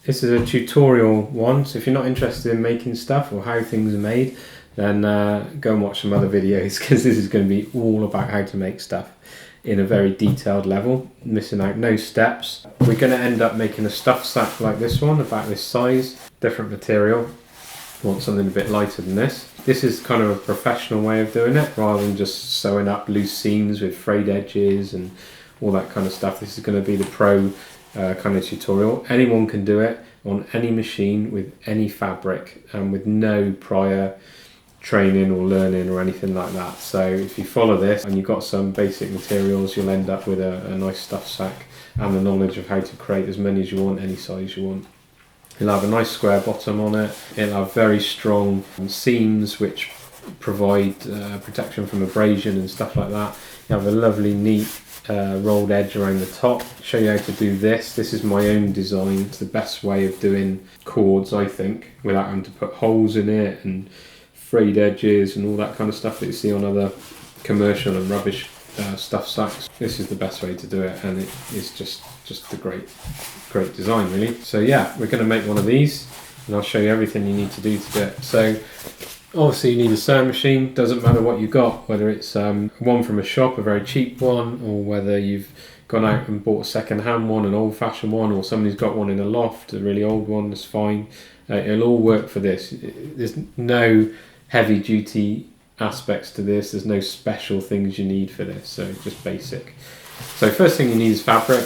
This is a tutorial one, so if you're not interested in making stuff or how things are made, then go and watch some other videos, because this is going to be all about how to make stuff in a very detailed level, missing out no steps. We're going to end up making a stuff sack like this one, about this size, different material. Want something a bit lighter than this. This is kind of a professional way of doing it, rather than just sewing up loose seams with frayed edges and all that kind of stuff. This is going to be the pro kind of tutorial. Anyone can do it on any machine with any fabric and with no prior training or learning or anything like that. So if you follow this and you've got some basic materials, you'll end up with a nice stuff sack and the knowledge of how to create as many as you want, any size you want. It'll have a nice square bottom on it. It'll have very strong seams which provide protection from abrasion and stuff like that. You have a lovely neat rolled edge around the top. I'll show you how to do this. This is my own design. It's the best way of doing cords, I think, without having to put holes in it and frayed edges and all that kind of stuff that you see on other commercial and rubbish stuff sacks. This is the best way to do it, and it is just a great design, really. So yeah, we're going to make one of these and I'll show you everything you need to do to do it. So obviously you need a sewing machine. Doesn't matter what you've got, whether it's one from a shop, a very cheap one, or whether you've gone out and bought a second-hand one, an old-fashioned one, or somebody's got one in a loft, a really old one. That's fine. It'll all work for this. There's no heavy-duty aspects to this. There's no special things you need for this, so just basic. So first thing you need is fabric.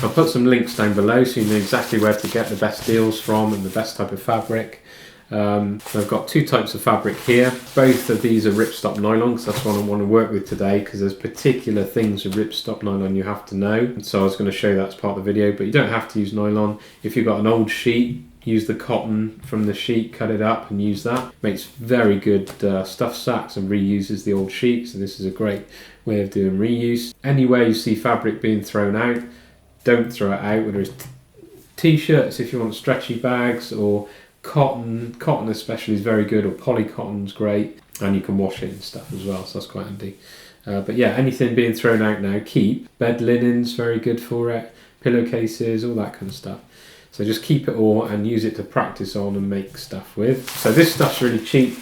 I'll put some links down below so you know exactly where to get the best deals from and the best type of fabric. I've got two types of fabric here. Both of these are ripstop nylon, because that's what I want to work with today, because there's particular things with ripstop nylon you have to know. So I was going to show that as part of the video, but you don't have to use nylon. If you've got an old sheet, use the cotton from the sheet, cut it up and use that. Makes very good stuff sacks and reuses the old sheet, so this is a great way of doing reuse. Anywhere you see fabric being thrown out, don't throw it out, whether it's t-shirts if you want stretchy bags, or cotton especially is very good, or polycotton's great, and you can wash it and stuff as well, so that's quite handy. But yeah, anything being thrown out now, keep. Bed linen's very good for it, pillowcases, all that kind of stuff. So just keep it all and use it to practice on and make stuff with. So this stuff's really cheap.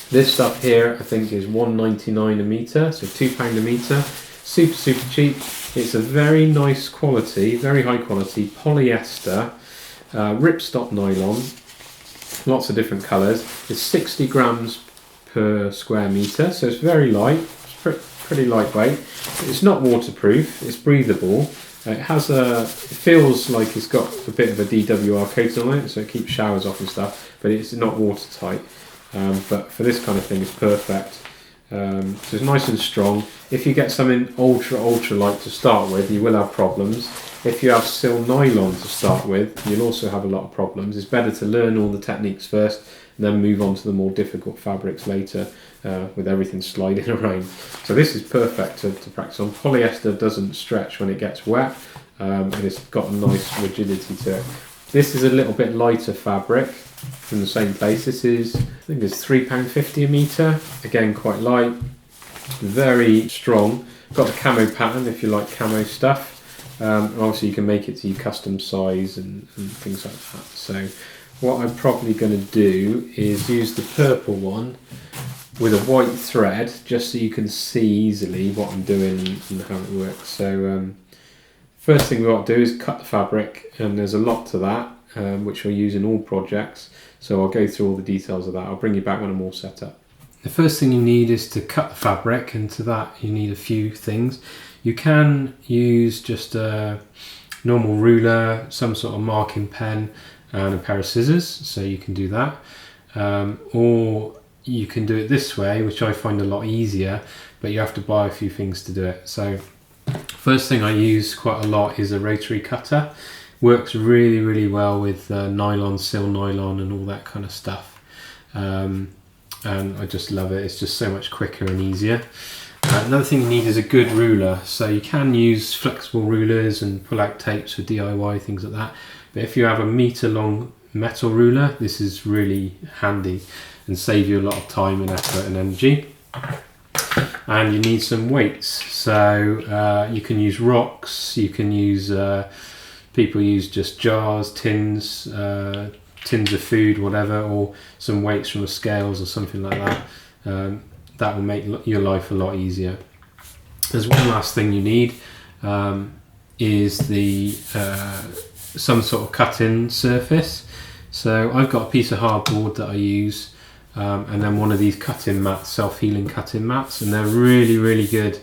This stuff here I think is £1.99 a metre, so £2 a metre. Super cheap. It's a very nice quality, very high quality polyester, ripstop nylon, lots of different colours. It's 60 grams per square metre, so it's very light, it's pretty lightweight. It's not waterproof, it's breathable. It feels like it's got a bit of a DWR coating on it, so it keeps showers off and stuff, but it's not watertight. But for this kind of thing, it's perfect. So it's nice and strong. If you get something ultra light to start with, you will have problems. If you have sil nylon to start with, you'll also have a lot of problems. It's better to learn all the techniques first and then move on to the more difficult fabrics later, with everything sliding around. So this is perfect to practice on. Polyester doesn't stretch when it gets wet, and it's got a nice rigidity to it. This is a little bit lighter fabric from the same place. This is, I think it's £3.50 a metre. Again, quite light, very strong. Got the camo pattern if you like camo stuff. Obviously you can make it to your custom size and things like that. So what I'm probably going to do is use the purple one with a white thread, just so you can see easily what I'm doing and how it works. So first thing we've got to do is cut the fabric, and there's a lot to that, which we'll use in all projects. So I'll go through all the details of that. I'll bring you back when I'm all set up. The first thing you need is to cut the fabric, and to that you need a few things. You can use just a normal ruler, some sort of marking pen, and a pair of scissors, so you can do that. Or you can do it this way, which I find a lot easier, but you have to buy a few things to do it. So first thing I use quite a lot is a rotary cutter. Works really well with nylon, sil nylon and all that kind of stuff. And I just love it. It's just so much quicker and easier. Another thing you need is a good ruler. So you can use flexible rulers and pull out tapes for DIY, things like that. But if you have a metre long metal ruler, this is really handy and save you a lot of time and effort and energy. And you need some weights. So you can use rocks, you can use People use just jars, tins, tins of food, whatever, or some weights from the scales or something like that. That will make your life a lot easier. There's one last thing you need, is the some sort of cutting surface. So I've got a piece of hardboard that I use, and then one of these cutting mats, self-healing cutting mats, and they're really, really good,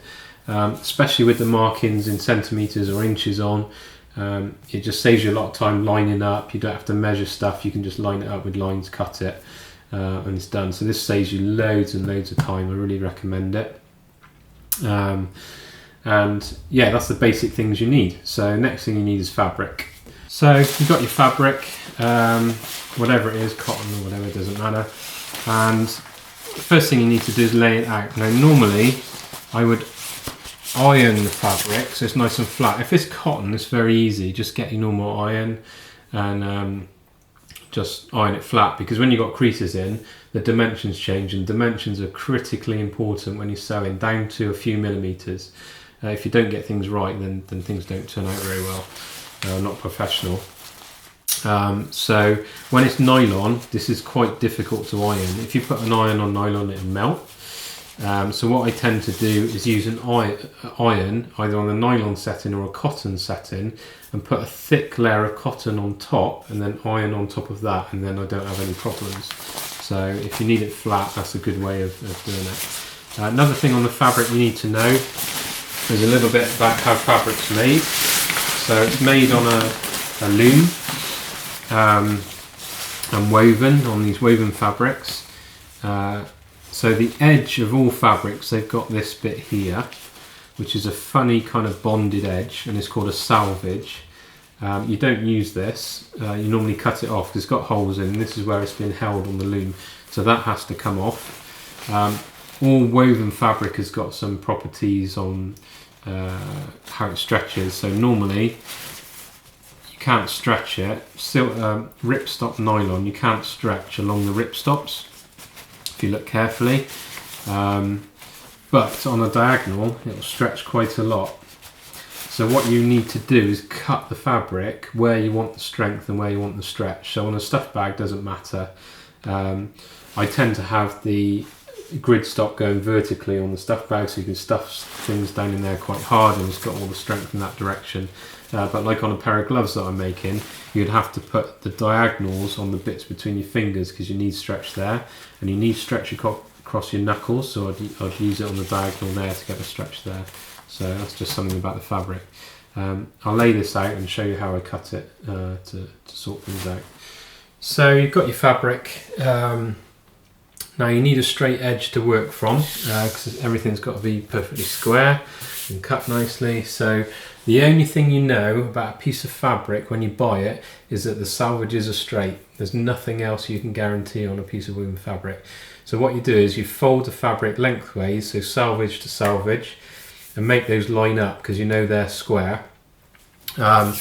especially with the markings in centimetres or inches on. It just saves you a lot of time lining up. You don't have to measure stuff, you can just line it up with lines, cut it, and it's done. So this saves you loads and loads of time. I really recommend it. And yeah, that's the basic things you need. So next thing you need is fabric. So you've got your fabric, whatever it is, cotton or whatever, it doesn't matter. And the first thing you need to do is lay it out. Now normally I would iron the fabric so it's nice and flat. If it's cotton, it's very easy. Just get your normal iron and just iron it flat, because when you've got creases in, the dimensions change, and dimensions are critically important when you're sewing, down to a few millimetres. If you don't get things right, then things don't turn out very well. Not professional. So when it's nylon, this is quite difficult to iron. If you put an iron on nylon, it'll melt. So what I tend to do is use an iron either on a nylon setting or a cotton setting, and put a thick layer of cotton on top and then iron on top of that, and then I don't have any problems. So if you need it flat, that's a good way of doing it. Another thing on the fabric you need to know is a little bit about how fabric's made. So it's made on a loom and woven on these woven fabrics. So the edge of all fabrics, they've got this bit here, which is a funny kind of bonded edge, and it's called a selvage. You don't use this, you normally cut it off because it's got holes in, and this is where it's been held on the loom, so that has to come off. All woven fabric has got some properties on how it stretches, so normally you can't stretch it. Still, ripstop nylon, you can't stretch along the ripstops if you look carefully, but on a diagonal it will stretch quite a lot. So what you need to do is cut the fabric where you want the strength and where you want the stretch. So on a stuff bag, doesn't matter. I tend to have the grid stop going vertically on the stuff bag, so you can stuff things down in there quite hard and it's got all the strength in that direction. But like on a pair of gloves that I'm making, you'd have to put the diagonals on the bits between your fingers, because you need stretch there, and you need stretch across your knuckles, so I'd use it on the diagonal there to get the stretch there. So that's just something about the fabric. I'll lay this out and show you how I cut it to sort things out. So you've got your fabric. Now you need a straight edge to work from, because everything's got to be perfectly square and cut nicely. So the only thing you know about a piece of fabric when you buy it is that the selvages are straight. There's nothing else you can guarantee on a piece of woven fabric. So what you do is you fold the fabric lengthways, so selvage to selvage, and make those line up because you know they're square, and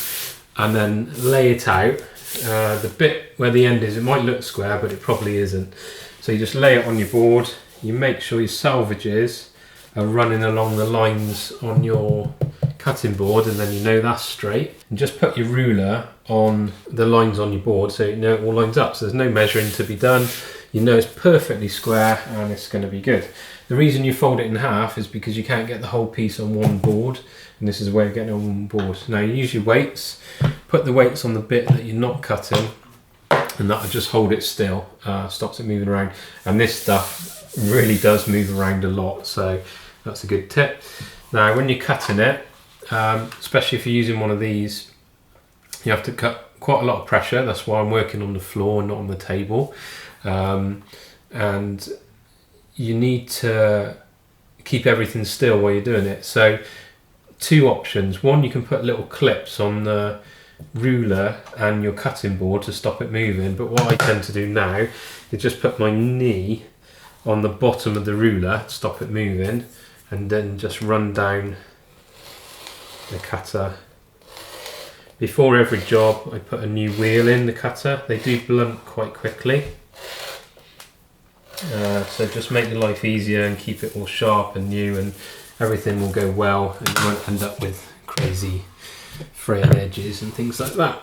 then lay it out. The bit where the end is, it might look square but it probably isn't, so you just lay it on your board. You make sure your selvages are running along the lines on your cutting board, and then you know that's straight, and just put your ruler on the lines on your board so you know it all lines up, so there's no measuring to be done. You know it's perfectly square and it's going to be good. The reason you fold it in half is because you can't get the whole piece on one board, and this is a way of getting it on one board. Now you use your weights, put the weights on the bit that you're not cutting, and that'll just hold it still, stops it moving around. And this stuff really does move around a lot, so that's a good tip. Now when you're cutting it, especially if you're using one of these, you have to cut quite a lot of pressure. That's why I'm working on the floor and not on the table. And you need to keep everything still while you're doing it. So two options. One, you can put little clips on the ruler and your cutting board to stop it moving, but what I tend to do now is just put my knee on the bottom of the ruler to stop it moving, and then just run down the cutter. Before every job I put a new wheel in the cutter. They do blunt quite quickly, so just make your life easier and keep it all sharp and new, and everything will go well and you won't end up with crazy fraying edges and things like that.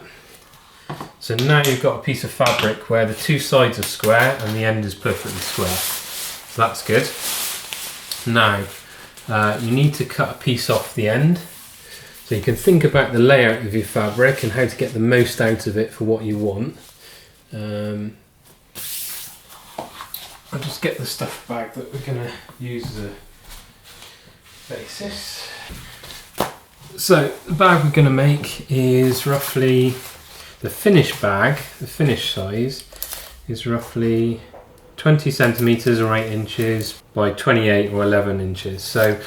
So now you've got a piece of fabric where the two sides are square and the end is perfectly square. So that's good. Now you need to cut a piece off the end. So you can think about the layout of your fabric and how to get the most out of it for what you want. I'll just get the stuff bag that we're going to use as a basis. So the bag we're going to make is roughly, the finished bag, the finished size, is roughly 20 centimetres or 8 inches by 28 or 11 inches. So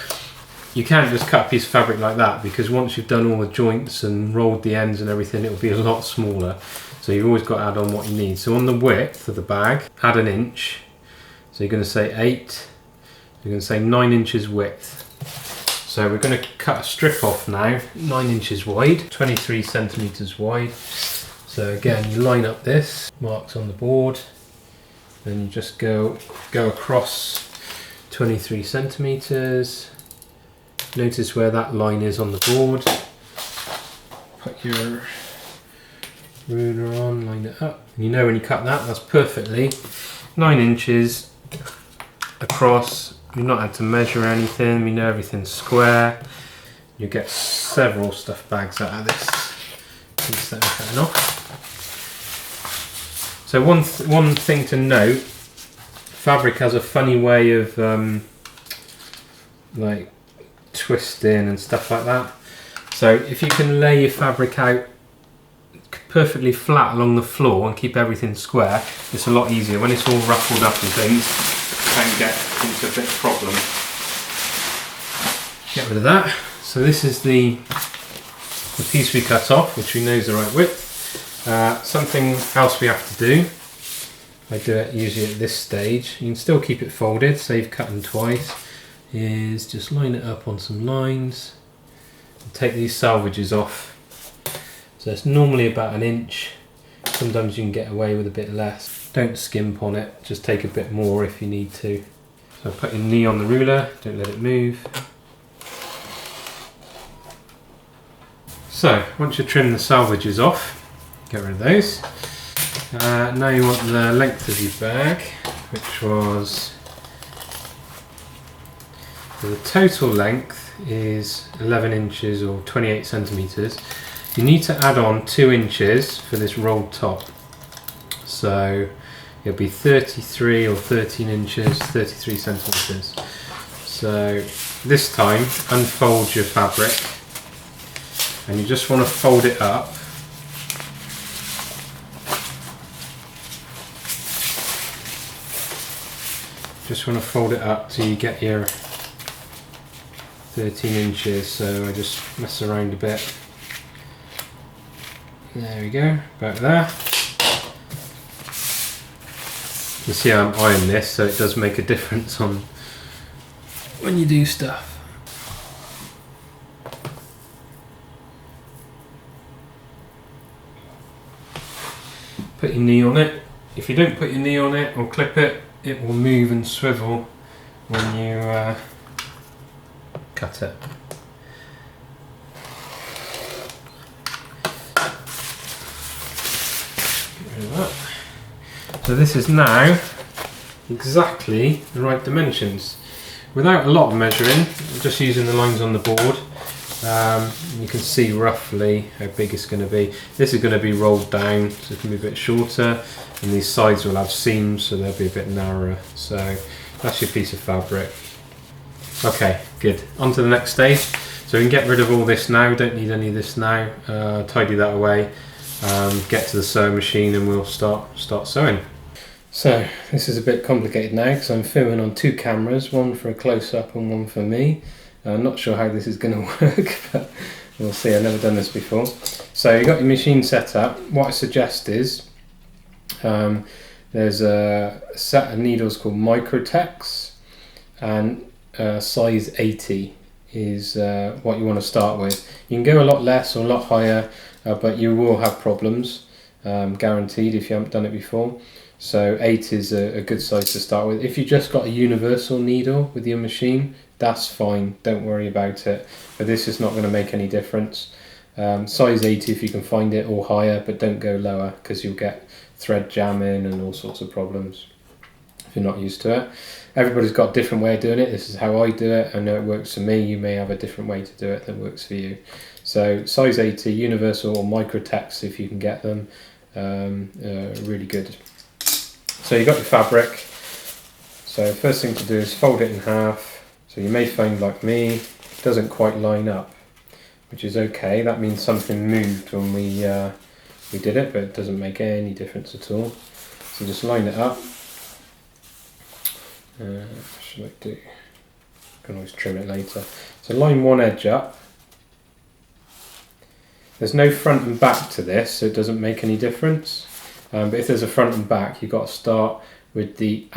you can't just cut a piece of fabric like that, because once you've done all the joints and rolled the ends and everything, it'll be a lot smaller. So you've always got to add on what you need. So on the width of the bag, add an inch. So you're going to say 8, you're going to say 9 inches width. So we're going to cut a strip off now, 9 inches wide, 23 centimetres wide. So again, you line up this, marks on the board, then you just go across 23 centimetres. Notice where that line is on the board. Put your ruler on, line it up. And you know when you cut that, that's perfectly 9 inches across. You've not had to measure anything, we know everything's square. You get several stuff bags out of this piece that we're cutting off. So one thing to note, fabric has a funny way of like twisting and stuff like that. So if you can lay your fabric out perfectly flat along the floor and keep everything square, it's a lot easier. When it's all ruffled up and things, it can get into a bit of problem. Get rid of that. So this is the piece we cut off, which we know is the right width. Something else we have to do, I do it usually at this stage, you can still keep it folded, save cutting twice, is just line it up on some lines and take these salvages off. So it's normally about an inch, sometimes you can get away with a bit less. Don't skimp on it, just take a bit more if you need to. So put your knee on the ruler, don't let it move. So once you trim the salvages off, get rid of those. Now you want the length of your bag, which was, so the total length is 11 inches or 28 centimetres. You need to add on 2 inches for this rolled top. So it'll be 33 or 13 inches, 33 centimetres. So this time unfold your fabric and you just want to fold it up. Just want to fold it up till you get your 13 inches, so I just mess around a bit. There we go, about there. You see I'm eyeing this, so it does make a difference on when you do stuff. Put your knee on it. If you don't put your knee on it or clip it, it will move and swivel when you cut it. Get rid of that. So this is now exactly the right dimensions. Without a lot of measuring, just using the lines on the board, you can see roughly how big it's going to be. This is going to be rolled down, so it can be a bit shorter, and these sides will have seams, so they'll be a bit narrower. So that's your piece of fabric. Okay, good. On to the next stage. So we can get rid of all this now, don't need any of this now. Tidy that away, get to the sewing machine and we'll start sewing. So this is a bit complicated now because I'm filming on 2 cameras, one for a close-up and one for me. I'm not sure how this is going to work, but we'll see. I've never done this before. So you've got your machine set up. What I suggest is there's a set of needles called Microtex, and size 80 is what you want to start with. You can go a lot less or a lot higher, but you will have problems, guaranteed, if you haven't done it before. So 8 is a good size to start with. If you just got a universal needle with your machine, that's fine, don't worry about it. But this is not going to make any difference. Size 80 if you can find it, or higher, but don't go lower because you'll get thread jamming and all sorts of problems if you're not used to it. Everybody's got a different way of doing it. This is how I do it. I know it works for me. You may have a different way to do it that works for you. So size 80, universal or microtex if you can get them, really good. So you've got your fabric. So first thing to do is fold it in half. So you may find, like me, it doesn't quite line up, which is okay. That means something moved when we did it, but it doesn't make any difference at all. So just line it up. What should I do? I can always trim it later. So line one edge up. There's no front and back to this, so it doesn't make any difference. But if there's a front and back, you've got to start with the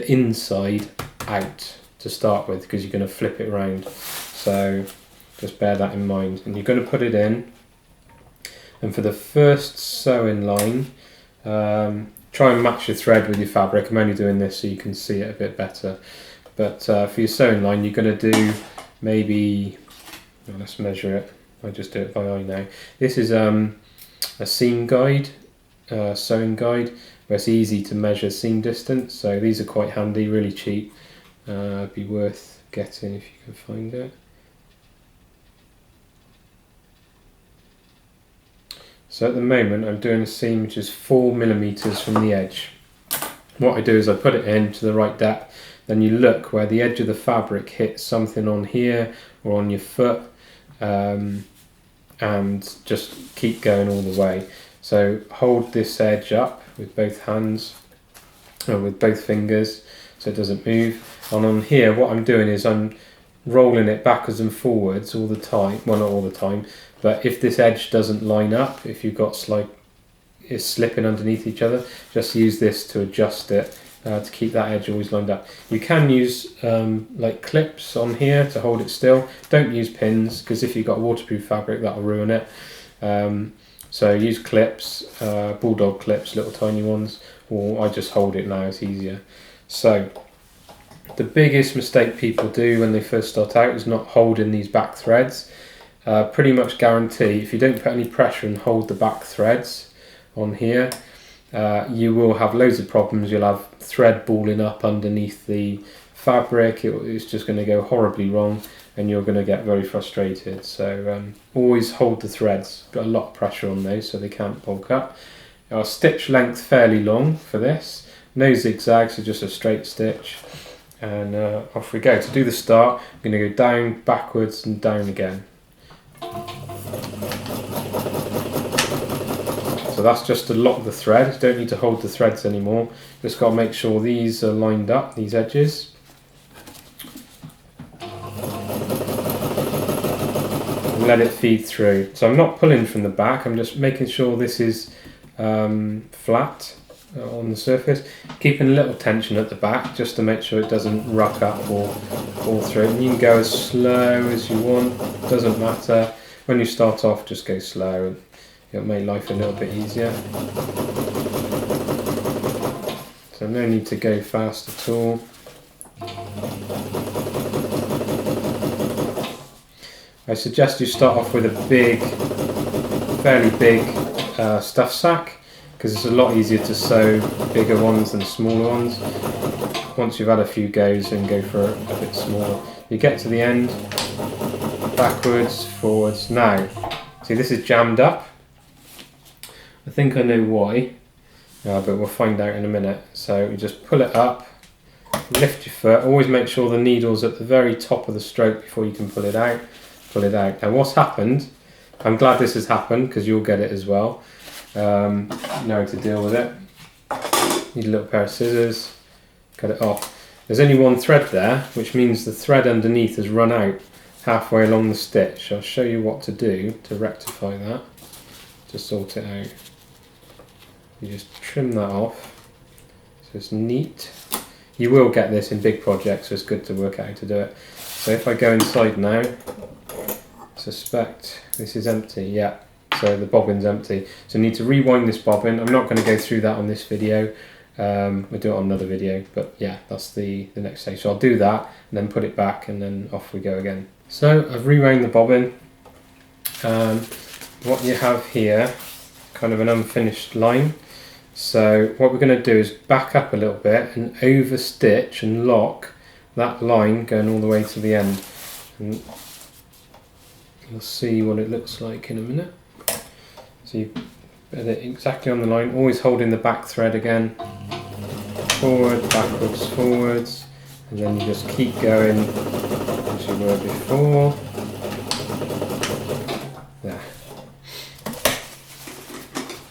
inside out to start with, because you're going to flip it around. So just bear that in mind. And you're going to put it in. And for the first sewing line, try and match your thread with your fabric. I'm only doing this so you can see it a bit better. But for your sewing line, you're going to do maybe, well, let's measure it. I just do it by eye now. This is a seam guide, sewing guide, where it's easy to measure seam distance. So these are quite handy, really cheap. Be worth getting if you can find it. So at the moment I'm doing a seam which is 4 millimeters from the edge. What I do is I put it in to the right depth, then you look where the edge of the fabric hits something on here or on your foot, and just keep going all the way. So hold this edge up with both hands, or with both fingers, so it doesn't move. And on here what I'm doing is I'm rolling it backwards and forwards all the time. Well, not all the time, but if this edge doesn't line up, if you've got it's slipping underneath each other, just use this to adjust it, to keep that edge always lined up. You can use like clips on here to hold it still. Don't use pins, because if you've got waterproof fabric that'll ruin it. So use clips, bulldog clips, little tiny ones, or I just hold it now, it's easier. So the biggest mistake people do when they first start out is not holding these back threads. Pretty much guarantee if you don't put any pressure and hold the back threads on here, you will have loads of problems. You'll have thread balling up underneath the fabric. It's just going to go horribly wrong and you're going to get very frustrated. So always hold the threads, put a lot of pressure on those so they can't bulk up. Our stitch length fairly long for this, no zigzags, so just a straight stitch, and off we go. To do the start, I'm going to go down, backwards and down again. So that's just to lock the thread. You don't need to hold the threads anymore. Just got to make sure these are lined up, these edges. And let it feed through. So I'm not pulling from the back, I'm just making sure this is flat on the surface. Keeping a little tension at the back just to make sure it doesn't ruck up or fall through. And you can go as slow as you want, doesn't matter. When you start off, just go slow and it'll make life a little bit easier. So no need to go fast at all. I suggest you start off with a big, fairly big stuff sack, because it's a lot easier to sew bigger ones than smaller ones. Once you've had a few goes, then go for a bit smaller. You get to the end, backwards, forwards. Now, see, this is jammed up. I think I know why, but we'll find out in a minute. So you just pull it up, lift your foot, always make sure the needle's at the very top of the stroke before you can pull it out. Pull it out. Now what's happened, I'm glad this has happened because you'll get it as well. Know how to deal with it. Need a little pair of scissors, cut it off. There's only one thread there, which means the thread underneath has run out halfway along the stitch. I'll show you what to do to rectify that, to sort it out. You just trim that off so it's neat. You will get this in big projects, so it's good to work out how to do it. So if I go inside now, suspect this is empty, yeah, so the bobbin's empty. So I need to rewind this bobbin. I'm not going to go through that on this video, we'll do it on another video, but yeah, that's the next stage. So I'll do that and then put it back and then off we go again. So I've rewound the bobbin. what you have here, kind of an unfinished line. So what we're going to do is back up a little bit and over stitch and lock that line going all the way to the end. And you'll see what it looks like in a minute. So you put it exactly on the line, always holding the back thread again. Forward, backwards, forwards, and then you just keep going as you were before. There.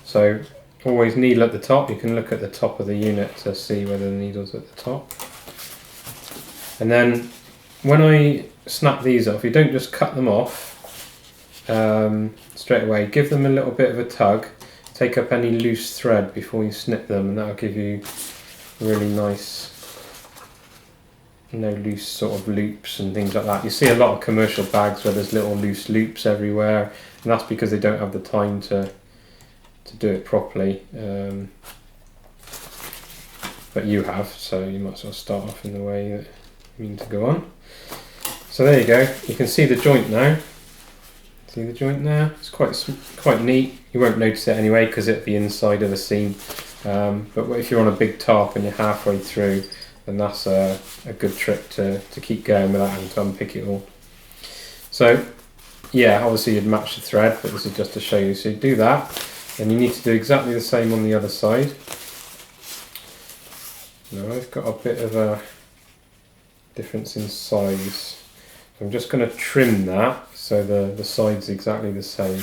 So always needle at the top. You can look at the top of the unit to see whether the needle's at the top. And then when I snap these off, you don't just cut them off straight away. Give them a little bit of a tug. Take up any loose thread before you snip them, and that'll give you really nice, no loose sort of loops and things like that. You see a lot of commercial bags where there's little loose loops everywhere, and that's because they don't have the time to do it properly. But you have, so you might as well start off in the way that you mean to go on. So there you go. You can see the joint now. See the joint there? It's quite neat. You won't notice it anyway because it'll be inside of the seam. But if you're on a big tarp and you're halfway through, then that's a good trick to keep going without having to unpick it all. So yeah, obviously you'd match the thread, but this is just to show you. So you do that, and you need to do exactly the same on the other side. Now I've got a bit of a difference in size. I'm just going to trim that so the side's exactly the same.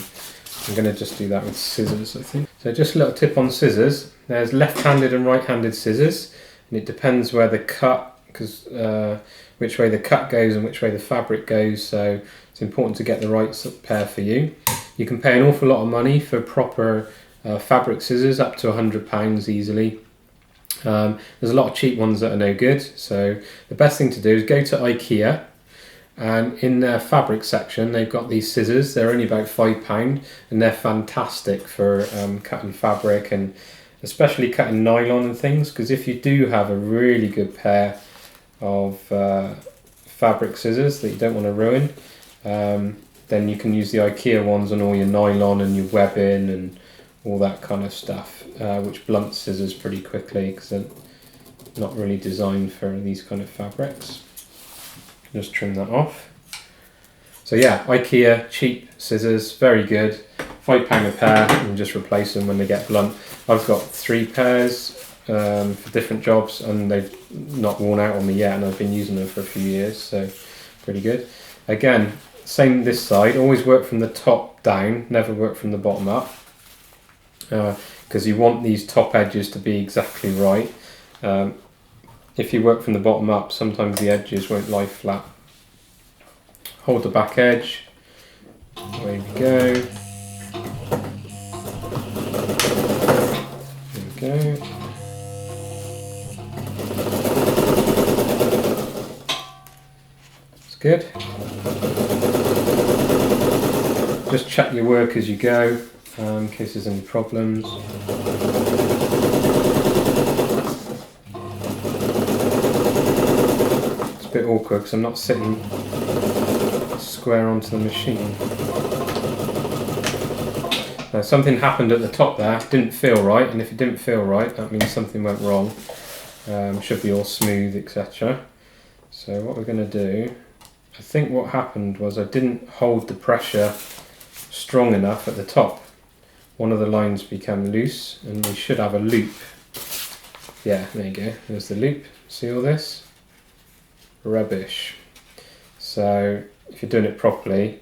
I'm going to just do that with scissors, I think. So just a little tip on scissors. There's left-handed and right-handed scissors, and it depends where the cut, because which way the cut goes and which way the fabric goes. So it's important to get the right pair for you. You can pay an awful lot of money for proper fabric scissors, up to £100 easily. There's a lot of cheap ones that are no good. So the best thing to do is go to IKEA. And in their fabric section, they've got these scissors. They're only about £5, and they're fantastic for cutting fabric, and especially cutting nylon and things. Because if you do have a really good pair of fabric scissors that you don't want to ruin, then you can use the IKEA ones on all your nylon and your webbing and all that kind of stuff, which blunts scissors pretty quickly because they're not really designed for these kind of fabrics. Just trim that off. So yeah, IKEA cheap scissors, very good. £5 a pair, and just replace them when they get blunt. I've got 3 pairs for different jobs, and they've not worn out on me yet, and I've been using them for a few years, so pretty good. Again, same this side. Always work from the top down, never work from the bottom up, because you want these top edges to be exactly right. If you work from the bottom up, sometimes the edges won't lie flat. Hold the back edge. Away we go. There we go. That's good. Just check your work as you go, in case there's any problems. Bit awkward because I'm not sitting square onto the machine. Now something happened at the top there, it didn't feel right, and if it didn't feel right, that means something went wrong. Should be all smooth, etc. So what we're going to do, I think what happened was I didn't hold the pressure strong enough at the top. One of the lines became loose, and we should have a loop. Yeah, there you go, there's the loop. See all this? Rubbish. So if you're doing it properly,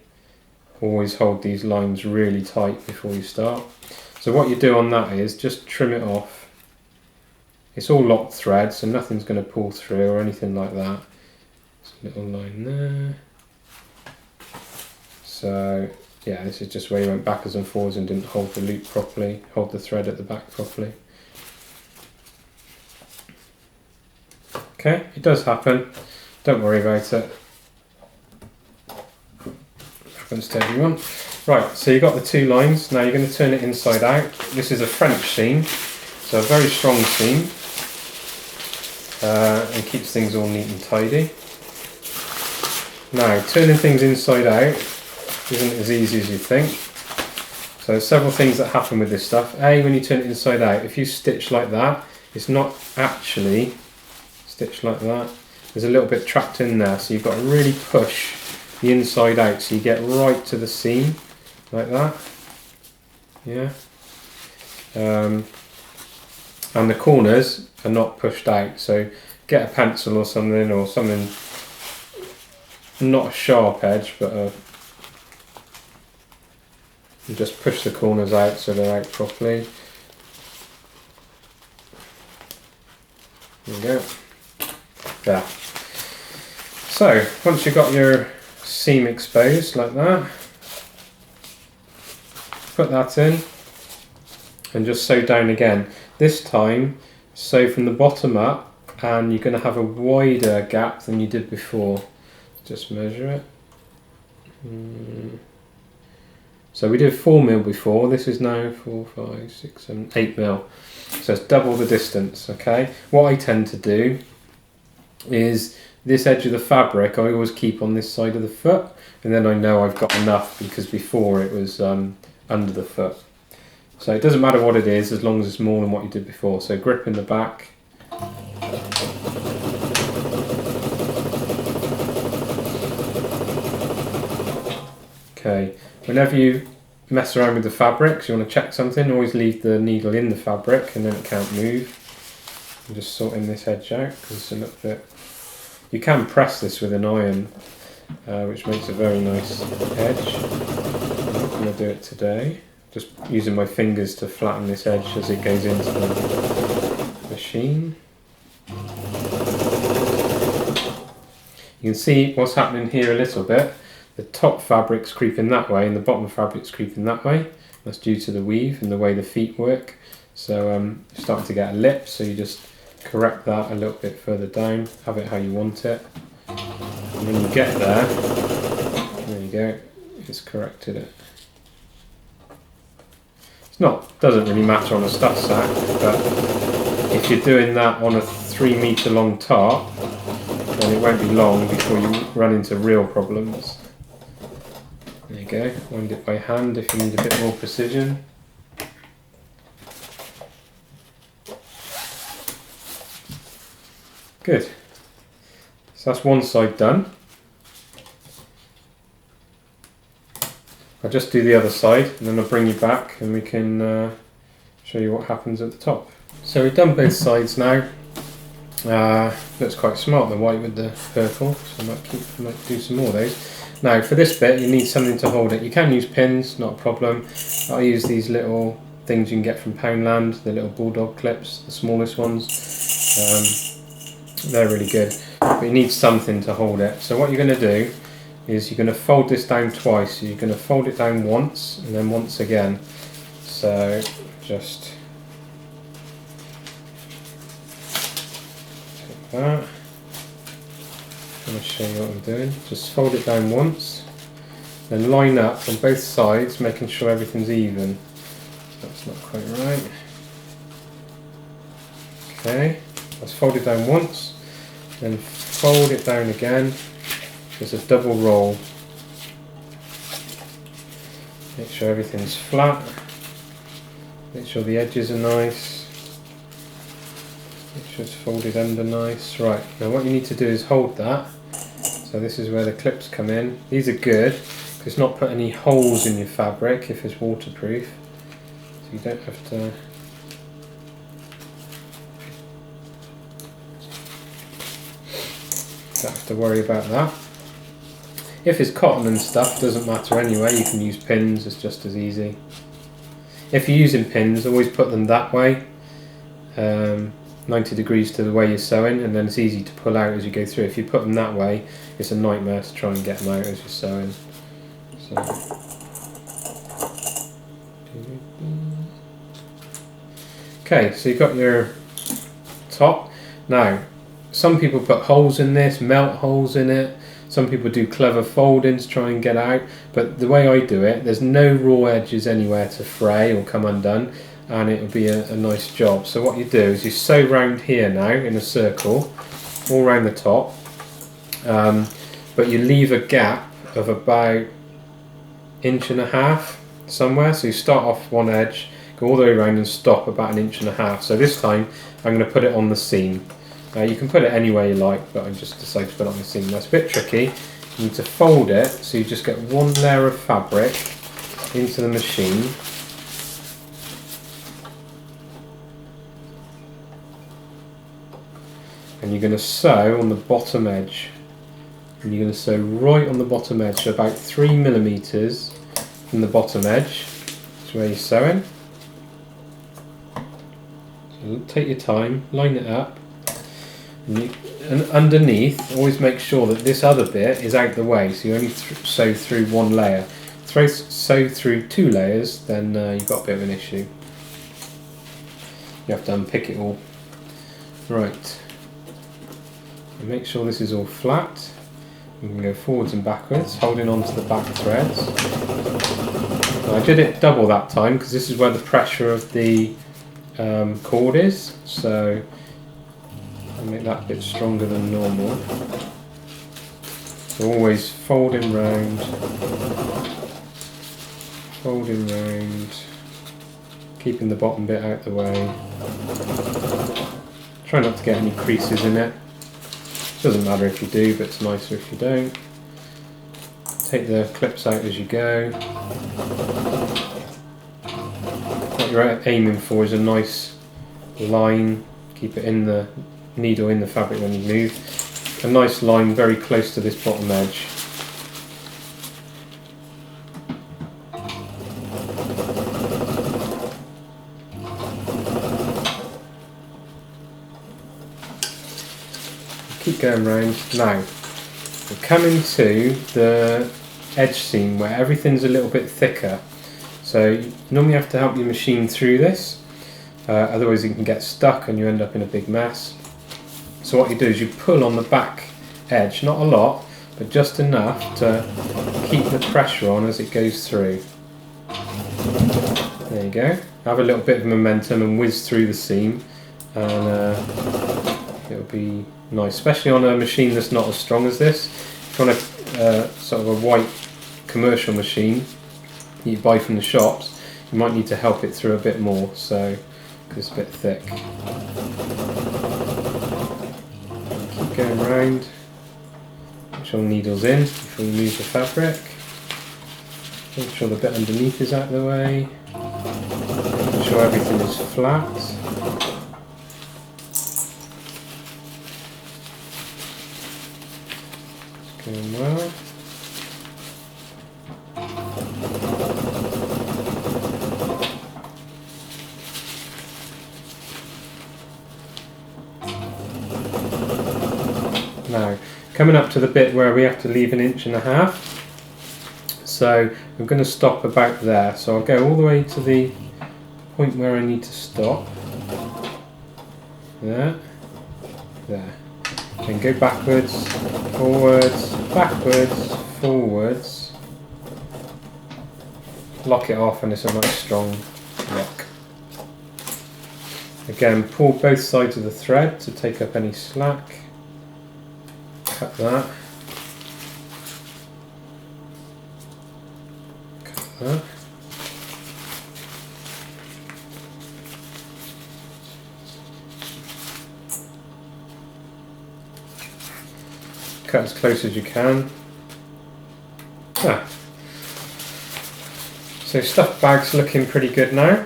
always hold these lines really tight before you start. So what you do on that is just trim it off. It's all locked thread, so nothing's going to pull through or anything like that. Just a little line there. So yeah, this is just where you went backwards and forwards and didn't hold the loop properly, hold the thread at the back properly. Okay, it does happen. Don't worry about it. Happens to everyone. Right, so you've got the 2 lines. Now you're going to turn it inside out. This is a French seam, so a very strong seam, and keeps things all neat and tidy. Now, turning things inside out, isn't as easy as you think. So there's several things that happen with this stuff. A, when you turn it inside out, if you stitch like that, it's not actually stitched like that. There's a little bit trapped in there, so you've got to really push the inside out so you get right to the seam, like that. Yeah. And the corners are not pushed out, so get a pencil or something not a sharp edge, but and just push the corners out so they're out properly. There we go. There. So once you've got your seam exposed like that, put that in and just sew down again. This time sew from the bottom up, and you're going to have a wider gap than you did before. Just measure it. So we did 4mm before, this is now 4, 5, 6, 7, 8mm. So it's double the distance, okay? What I tend to do is this edge of the fabric I always keep on this side of the foot, and then I know I've got enough, because before it was under the foot. So it doesn't matter what it is as long as it's more than what you did before. So grip in the back. Okay, whenever you mess around with the fabrics, you want to check something, always leave the needle in the fabric and then it can't move. I'm just sorting this edge out because it's a little bit... You can press this with an iron, which makes a very nice edge. I'm not going to do it today. Just using my fingers to flatten this edge as it goes into the machine. You can see what's happening here a little bit. The top fabric's creeping that way and the bottom fabric's creeping that way. That's due to the weave and the way the feet work. So you're starting to get a lip, so you just correct that a little bit further down, have it how you want it. And when you get there you go, it's corrected it. Doesn't really matter on a stuff sack, but if you're doing that on a 3-metre long tarp, then it won't be long before you run into real problems. There you go, wind it by hand if you need a bit more precision. Good. So that's one side done. I'll just do the other side and then I'll bring you back and we can show you what happens at the top. So we've done both sides now. Looks quite smart, the white with the purple, so I might do some more of those. Now for this bit you need something to hold it. You can use pins, not a problem. I use these little things you can get from Poundland, the little bulldog clips, the smallest ones. They're really good, but you need something to hold it. So what you're going to do is you're going to fold this down twice. So you're going to fold it down once and then once again. So just take that. I'm going to show you what I'm doing. Just fold it down once, then line up on both sides, making sure everything's even. That's not quite right. Okay, let's fold it down once, then fold it down again. There's a double roll. Make sure everything's flat. Make sure the edges are nice. Make sure it's folded under nice. Right, now what you need to do is hold that. So this is where the clips come in. These are good because it's not put any holes in your fabric if it's waterproof. So you don't have to... Don't have to worry about that. If it's cotton and stuff, doesn't matter anyway, you can use pins, it's just as easy. If you're using pins, always put them that way, 90 degrees to the way you're sewing, and then it's easy to pull out as you go through. If you put them that way, it's a nightmare to try and get them out as you're sewing. So. Okay, so you've got your top. Now, some people put holes in this, melt holes in it. Some people do clever folding to try and get out, but the way I do it, there's no raw edges anywhere to fray or come undone, and it'll be a nice job. So what you do is you sew round here now in a circle, all round the top, but you leave a gap of about 1.5 inches somewhere. So you start off one edge, go all the way around and stop about 1.5 inches. So this time I'm going to put it on the seam. You can put it anywhere you like, but I just decided to put it on the seam. That's a bit tricky. You need to fold it so you just get one layer of fabric into the machine. And you're going to sew on the bottom edge. And you're going to sew right on the bottom edge, so about 3 millimeters from the bottom edge. That's where you're sewing. So take your time, line it up. And underneath, always make sure that this other bit is out the way, so you only sew through one layer. Sew through 2 layers, then you've got a bit of an issue. You have to unpick it all. Right. And make sure this is all flat. You can go forwards and backwards, holding on to the back threads. Now, I did it double that time because this is where the pressure of the cord is, so I'll make that a bit stronger than normal. So always folding round, keeping the bottom bit out the way. Try not to get any creases in it. Doesn't matter if you do, but it's nicer if you don't. Take the clips out as you go. What you're aiming for is a nice line. Keep it in the needle in the fabric when you move. A nice line very close to this bottom edge. Keep going round. Now, we're coming to the edge seam where everything's a little bit thicker. So you normally have to help your machine through this, otherwise you can get stuck and you end up in a big mess. So what you do is you pull on the back edge, not a lot, but just enough to keep the pressure on as it goes through. There you go. Have a little bit of momentum and whiz through the seam, and it'll be nice, especially on a machine that's not as strong as this. If you want a sort of a white commercial machine you buy from the shops, you might need to help it through a bit more, so because it's a bit thick. Keep going round. Make sure the needle's in before you move the fabric. Make sure the bit underneath is out of the way. Make sure everything is flat. Going well. Now, coming up to the bit where we have to leave 1.5 inches. So I'm going to stop about there. So I'll go all the way to the point where I need to stop. There. There. Then go backwards, forwards, backwards, forwards. Lock it off and it's a nice strong lock. Again, pull both sides of the thread to take up any slack. Cut that. Cut that. Cut as close as you can. So stuffed bag's looking pretty good now.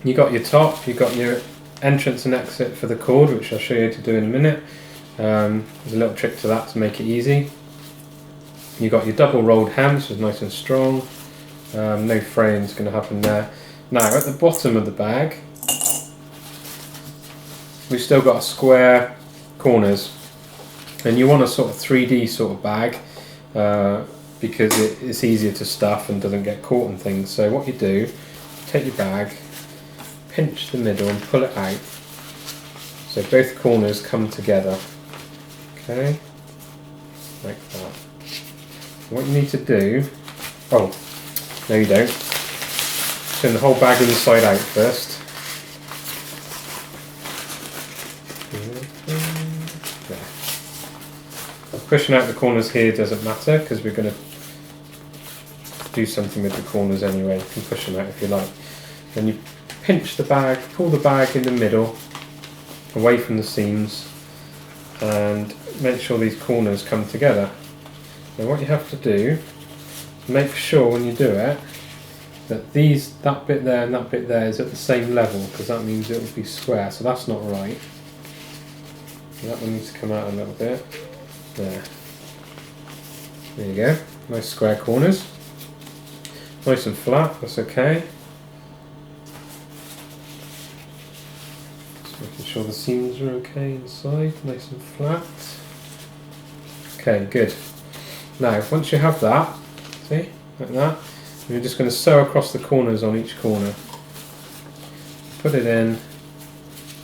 You got your top, you got your entrance and exit for the cord, which I'll show you how to do in a minute. There's a little trick to that to make it easy. You got your double rolled hem, which is nice and strong. No fraying is going to happen there. Now at the bottom of the bag, we've still got a square corners. And you want a sort of 3D sort of bag because it's easier to stuff and doesn't get caught in things. So what you do, take your bag, pinch the middle and pull it out so both corners come together. Okay, like that. What you need to do, oh, no you don't, turn the whole bag inside out first. Pushing out the corners here doesn't matter because we're going to do something with the corners anyway. You can push them out if you like. Then you pinch the bag, pull the bag in the middle, away from the seams, and make sure these corners come together. Now what you have to do, make sure when you do it, that that bit there and that bit there is at the same level, because that means it will be square, so that's not right. So that one needs to come out a little bit. There. There you go. Nice square corners. Nice and flat, that's okay. Just making sure the seams are okay inside, nice and flat. Okay, good. Now, once you have that, see, like that, you're just going to sew across the corners on each corner. Put it in,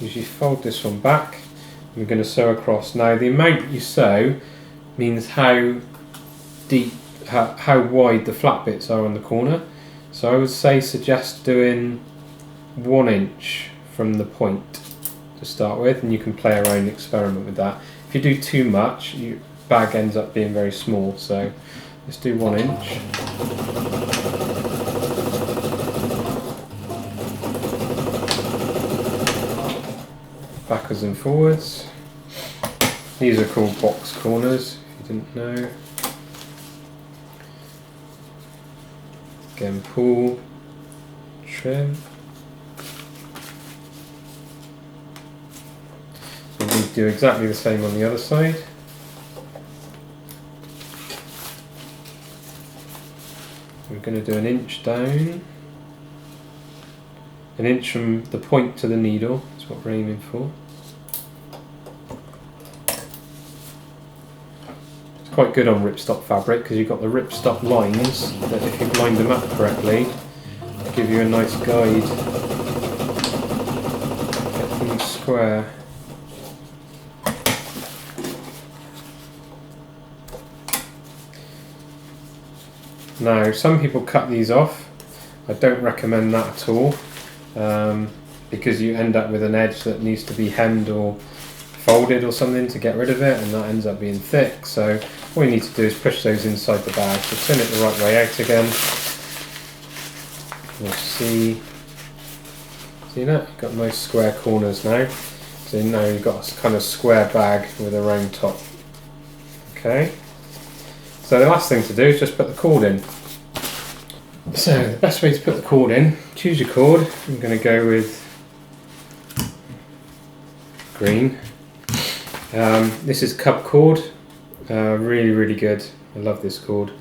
usually fold this one back, and we're going to sew across. Now, the amount you sew means how deep, how wide the flat bits are on the corner. So I would suggest doing 1 inch from the point to start with, and you can play around and experiment with that. If you do too much, your bag ends up being very small, so let's do 1 inch. Backwards and forwards. These are called box corners, if you didn't know. Again, pull, trim. So we do exactly the same on the other side. We're going to do 1 inch down. 1 inch from the point to the needle, that's what we're aiming for. Quite good on ripstop fabric because you've got the ripstop lines that, if you've lined them up correctly, give you a nice guide. Get them square. Now, some people cut these off. I don't recommend that at all, because you end up with an edge that needs to be hemmed or folded or something to get rid of it, and that ends up being thick. So all you need to do is push those inside the bag. So turn it the right way out again. You'll see that? You've got nice square corners now. So now you've got a kind of square bag with a round top. Okay. So the last thing to do is just put the cord in. So the best way to put the cord in, choose your cord. I'm going to go with green. This is cub cord, really good. I love this cord.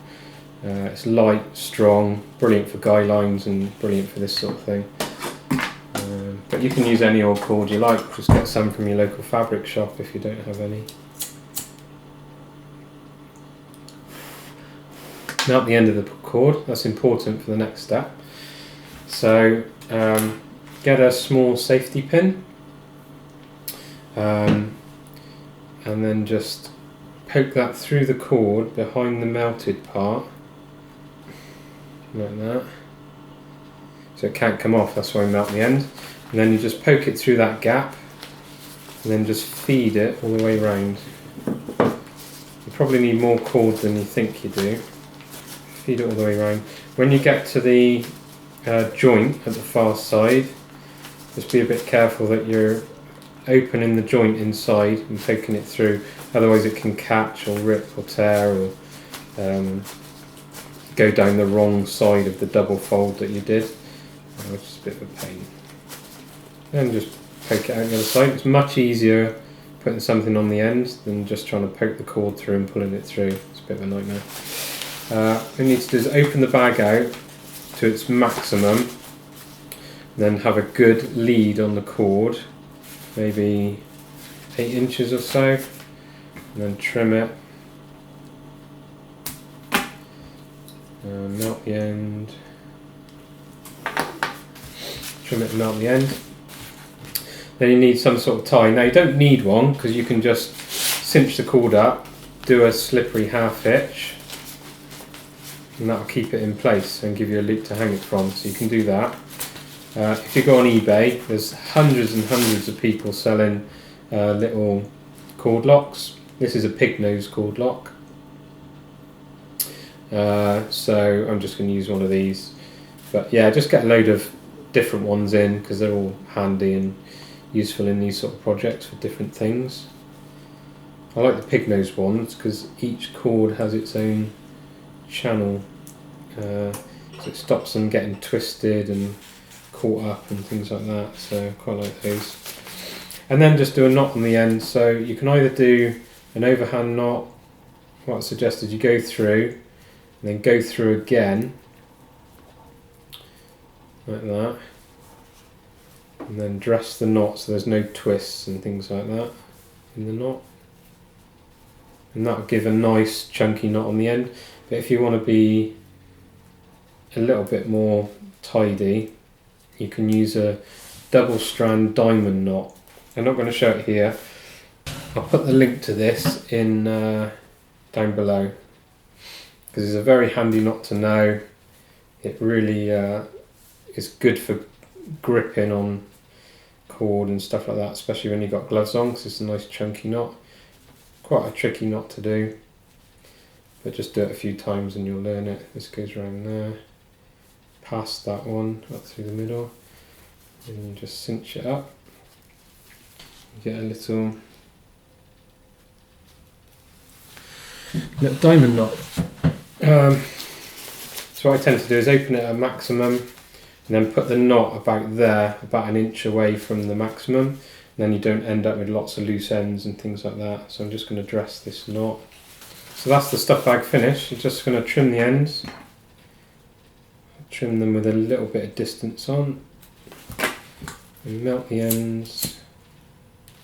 It's light, strong, brilliant for guy lines and brilliant for this sort of thing. But you can use any old cord you like, just get some from your local fabric shop if you don't have any. Melt the end of the cord, that's important for the next step. So get a small safety pin. And then just poke that through the cord behind the melted part, like that. So it can't come off, that's why I melt the end. And then you just poke it through that gap, and then just feed it all the way around. You probably need more cord than you think you do. Feed it all the way around. When you get to the joint at the far side, just be a bit careful that you're opening the joint inside and poking it through, otherwise it can catch or rip or tear or go down the wrong side of the double fold that you did, which is a bit of a pain. And just poke it out the other side. It's much easier putting something on the end than just trying to poke the cord through and pulling it through. It's a bit of a nightmare. What you need to do is open the bag out to its maximum, then have a good lead on the cord, maybe 8 inches or so, and then trim it, melt the end, trim it and melt the end. Then you need some sort of tie. Now you don't need one because you can just cinch the cord up, do a slippery half hitch, and that'll keep it in place and give you a loop to hang it from, so you can do that. If you go on eBay, there's hundreds and hundreds of people selling little cord locks. This is a pig nose cord lock. so I'm just going to use one of these. But yeah, just get a load of different ones in because they're all handy and useful in these sort of projects for different things. I like the pig nose ones because each cord has its own channel, so it stops them getting twisted and caught up and things like that, so I quite like those. And then just do a knot on the end, so you can either do an overhand knot. What I suggest is you go through and then go through again like that, and then dress the knot so there's no twists and things like that in the knot, and that'll give a nice chunky knot on the end. But if you want to be a little bit more tidy, you can use a double strand diamond knot. I'm not going to show it here. I'll put the link to this in down below because it's a very handy knot to know. It really is good for gripping on cord and stuff like that, especially when you've got gloves on, because it's a nice chunky knot. Quite a tricky knot to do, but just do it a few times and you'll learn it. This goes around there, past that one, up through the middle, and you just cinch it up. You get a little diamond knot. So what I tend to do is open it at maximum and then put the knot about there, about an inch away from the maximum, and then you don't end up with lots of loose ends and things like that. So I'm just going to dress this knot. So that's the stuff bag finished. You're just going to trim the ends, trim them with a little bit of distance on, and melt the ends.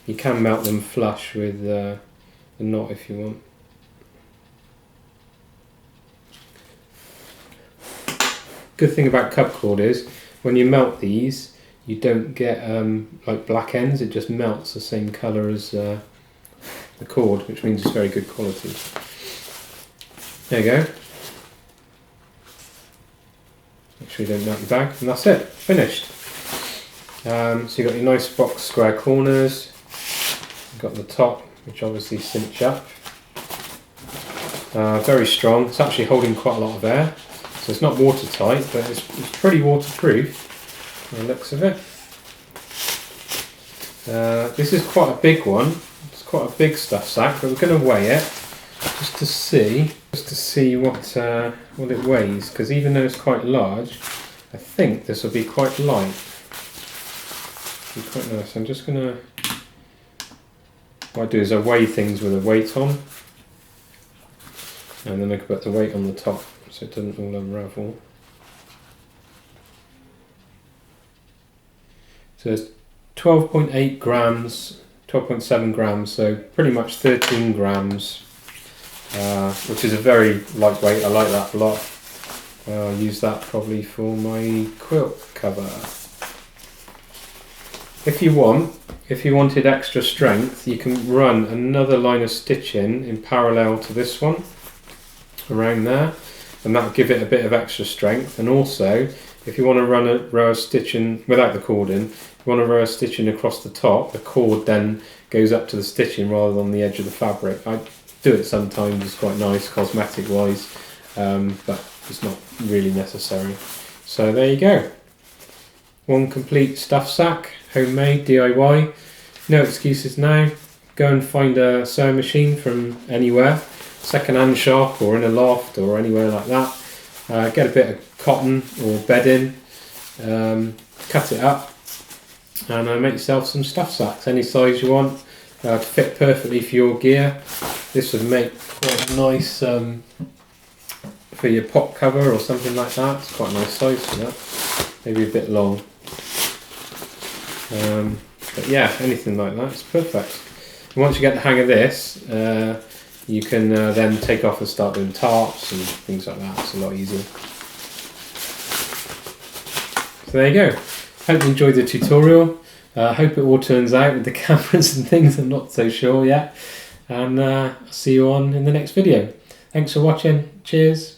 You can melt them flush with the knot if you want. Good thing about cub cord is when you melt these, you don't get like black ends. It just melts the same colour as the cord, which means it's very good quality. There you go. Make sure you don't melt your bag, and that's it. Finished. So you've got your nice box square corners. You've got the top, which obviously cinch up. Very strong. It's actually holding quite a lot of air. So it's not watertight, but it's pretty waterproof by the looks of it. This is quite a big one. It's quite a big stuff sack, but we're going to weigh it just to see what it weighs. Because even though it's quite large, I think this will be quite light. Be quite nice. I'm just going to. What I do is I weigh things with a weight on, and then I can put the weight on the top, so it doesn't all unravel. So it's 12.8 grams, 12.7 grams, so pretty much 13 grams, which is a very lightweight. I like that a lot. I'll use that probably for my quilt cover. If you wanted extra strength, you can run another line of stitching in parallel to this one, around there, and that'll give it a bit of extra strength. And also, if you want to run a row of stitching without the cord in, if you want a row of stitching across the top, the cord then goes up to the stitching rather than the edge of the fabric. I do it sometimes, it's quite nice cosmetic wise, but it's not really necessary. So there you go. One complete stuff sack, homemade, DIY. No excuses now. Go and find a sewing machine from anywhere, second-hand shop or in a loft or anywhere like that. Get a bit of cotton or bedding, cut it up, and make yourself some stuff sacks, any size you want, to fit perfectly for your gear. This would make quite nice for your pot cover or something like that. It's quite a nice size for that, maybe a bit long. But yeah, anything like that is perfect. And once you get the hang of this, you can then take off and start doing tarps and things like that. It's a lot easier. So there you go. Hope you enjoyed the tutorial. Hope it all turns out with the cameras and things. I'm not so sure yet. And I'll see you on in the next video. Thanks for watching. Cheers.